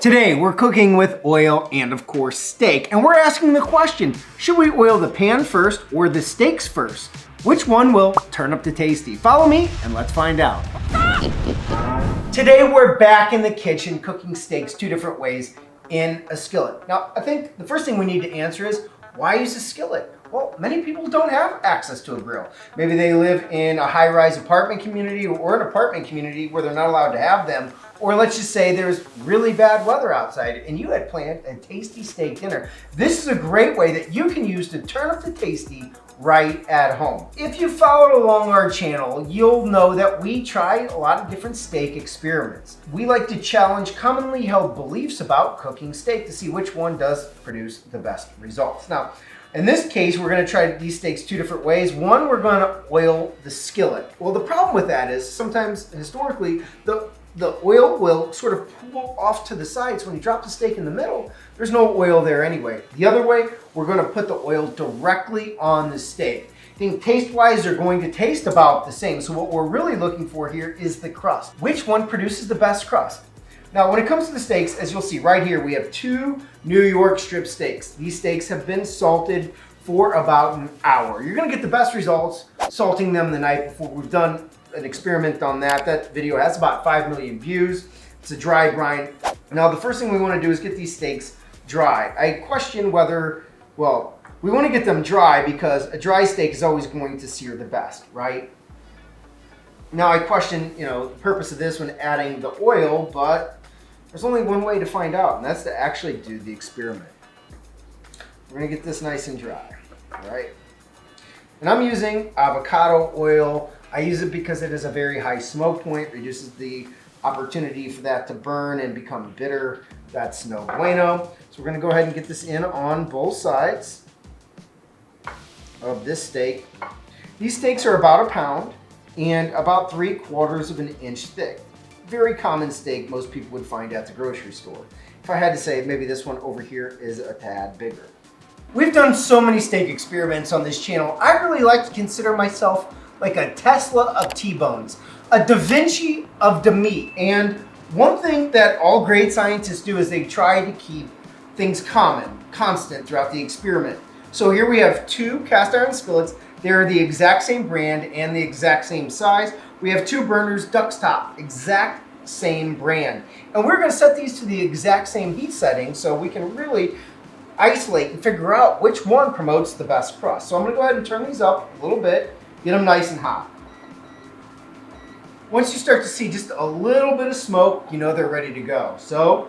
Today we're cooking with oil and of course steak, and we're asking the question, should we oil the pan first or the steaks first? Which one will turn up the tasty? Follow me and let's find out. Today we're back in the kitchen cooking steaks two different ways in a skillet. Now I think the first thing we need to answer is, why use a skillet? Well, many people don't have access to a grill. Maybe they live in a high-rise apartment community or an apartment community where they're not allowed to have them. Or let's just say there's really bad weather outside and you had planned a tasty steak dinner. This is a great way that you can use to turn up the tasty right at home. If you followed along our channel, you'll know that we try a lot of different steak experiments. We like to challenge commonly held beliefs about cooking steak to see which one does produce the best results. Now, in this case, we're going to try these steaks two different ways. One, we're going to oil the skillet. Well, the problem with that is sometimes historically, the oil will sort of pool off to the side. So when you drop the steak in the middle, there's no oil there anyway. The other way, we're going to put the oil directly on the steak. I think taste-wise, they're going to taste about the same. So what we're really looking for here is the crust. Which one produces the best crust? Now, when it comes to the steaks, as you'll see right here, we have two New York strip steaks. These steaks have been salted for about an hour. You're gonna get the best results salting them the night before. We've done an experiment on that. That video has about 5 million views. It's a dry brine. Now, the first thing we wanna do is get these steaks dry. I question whether, well, we wanna get them dry because a dry steak is always going to sear the best, right? Now, I question, the purpose of this when adding the oil, but there's only one way to find out, and that's to actually do the experiment. We're gonna get this nice and dry, all right? And I'm using avocado oil. I use it because it has a very high smoke point, reduces the opportunity for that to burn and become bitter. That's no bueno. So we're gonna go ahead and get this in on both sides of this steak. These steaks are about a pound and about 3/4 of an inch thick. Very common steak most people would find at the grocery store. If I had to say, maybe this one over here is a tad bigger. We've done so many steak experiments on this channel. I really like to consider myself like a Tesla of T-bones, a Da Vinci of the meat. And one thing that all great scientists do is they try to keep things constant throughout the experiment. So here we have two cast iron skillets. They're the exact same brand and the exact same size. We have two burners, Duck's Top, exact same brand. And we're gonna set these to the exact same heat setting so we can really isolate and figure out which one promotes the best crust. So I'm gonna go ahead and turn these up a little bit, get them nice and hot. Once you start to see just a little bit of smoke, you know they're ready to go. So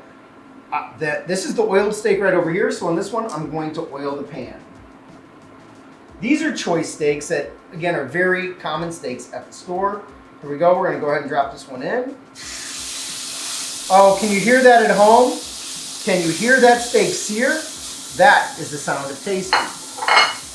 this is the oiled steak right over here. So on this one, I'm going to oil the pan. These are choice steaks that, again, are very common steaks at the store. Here we go. We're going to go ahead and drop this one in. Oh, can you hear that at home? Can you hear that steak sear? That is the sound of tasty.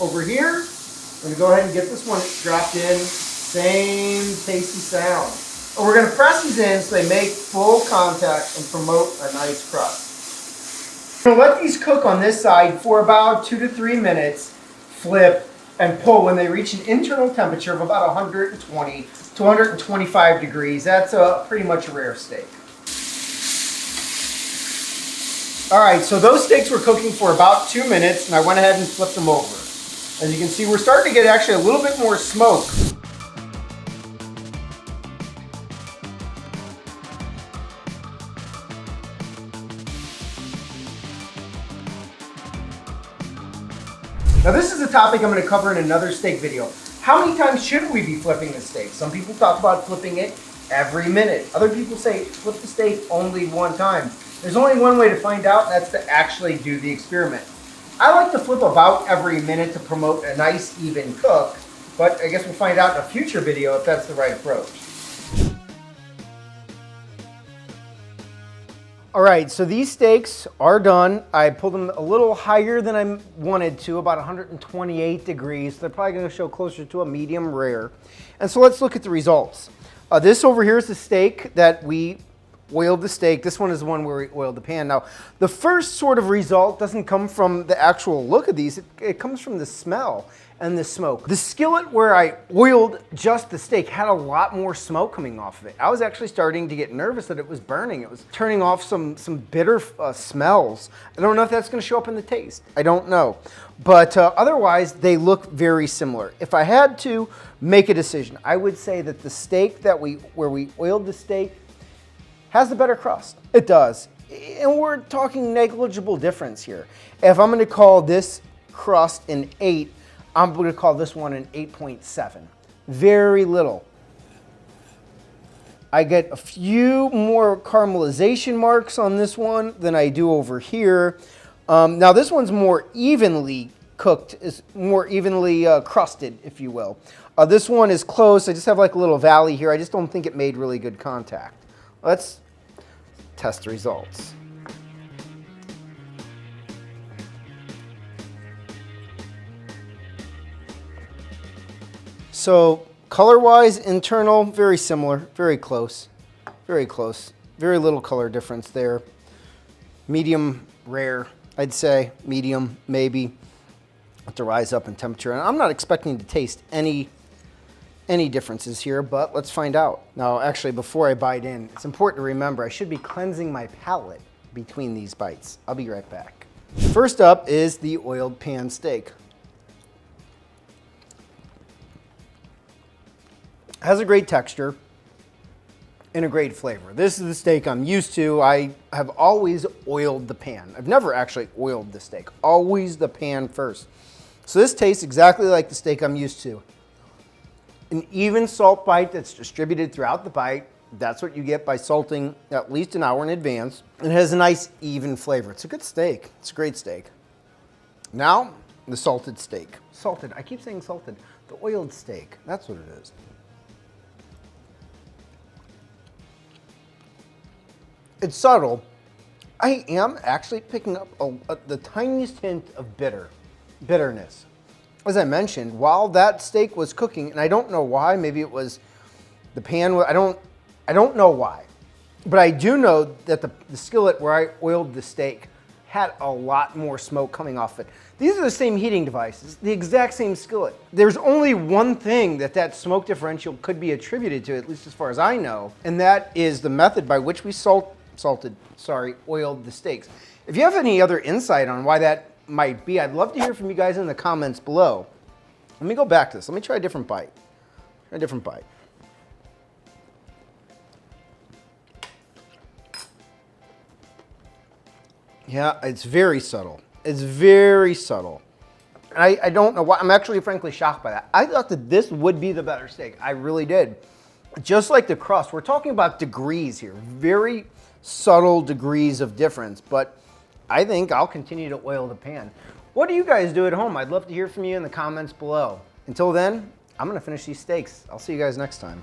Over here, I'm going to go ahead and get this one dropped in. Same tasty sound. And we're going to press these in so they make full contact and promote a nice crust. We're going to let these cook on this side for about 2 to 3 minutes. Flip and pull when they reach an internal temperature of about 120 to 125 degrees. That's pretty much a rare steak. All right, so those steaks were cooking for about 2 minutes, and I went ahead and flipped them over. As you can see, we're starting to get actually a little bit more smoke. Now this is a topic I'm going to cover in another steak video. How many times should we be flipping the steak? Some people talk about flipping it every minute. Other people say flip the steak only one time. There's only one way to find out, and that's to actually do the experiment. I like to flip about every minute to promote a nice even cook, but I guess we'll find out in a future video if that's the right approach. All right, so these steaks are done. I pulled them a little higher than I wanted to, about 128 degrees. They're probably gonna show closer to a medium rare. And so let's look at the results. This over here is the steak that we oiled the steak. This one is the one where we oiled the pan. Now, the first sort of result doesn't come from the actual look of these. It comes from the smell and the smoke. The skillet where I oiled just the steak had a lot more smoke coming off of it. I was actually starting to get nervous that it was burning. It was turning off some bitter smells. I don't know if that's gonna show up in the taste. I don't know. But otherwise, they look very similar. If I had to make a decision, I would say that the steak where we oiled the steak has the better crust. It does. And we're talking negligible difference here. If I'm gonna call this crust an 8, I'm gonna call this one an 8.7. Very little. I get a few more caramelization marks on this one than I do over here. Now this one's more evenly cooked, is more evenly crusted, if you will. This one is close. I just have like a little valley here. I just don't think it made really good contact. Let's test the results. So color-wise, internal, very similar, very close, very close. Very little color difference there. Medium rare, I'd say. Medium, maybe. Have to rise up in temperature. And I'm not expecting to taste any differences here, but let's find out. Now, actually, before I bite in, it's important to remember I should be cleansing my palate between these bites. I'll be right back. First up is the oiled pan steak. Has a great texture and a great flavor. This is the steak I'm used to. I have always oiled the pan. I've never actually oiled the steak. Always the pan first. So this tastes exactly like the steak I'm used to. An even salt bite that's distributed throughout the bite. That's what you get by salting at least an hour in advance. It has a nice even flavor. It's a good steak. It's a great steak. Now, the salted steak. Salted, I keep saying salted. The oiled steak, that's what it is. It's subtle. I am actually picking up the tiniest hint of bitterness. As I mentioned, while that steak was cooking, and I don't know why, maybe it was the pan, I don't know why. But I do know that the skillet where I oiled the steak had a lot more smoke coming off it. These are the same heating devices, the exact same skillet. There's only one thing that smoke differential could be attributed to, at least as far as I know, and that is the method by which we oiled the steaks. If you have any other insight on why that might be, I'd love to hear from you guys in the comments below. Let me go back to this. Let me try a different bite. Yeah, it's very subtle. It's very subtle. I don't know why. I'm actually frankly shocked by that. I thought that this would be the better steak. I really did. Just like the crust, we're talking about degrees here. Very subtle degrees of difference, but I think I'll continue to oil the pan. What do you guys do at home? I'd love to hear from you in the comments below. Until then, I'm gonna finish these steaks. I'll see you guys next time.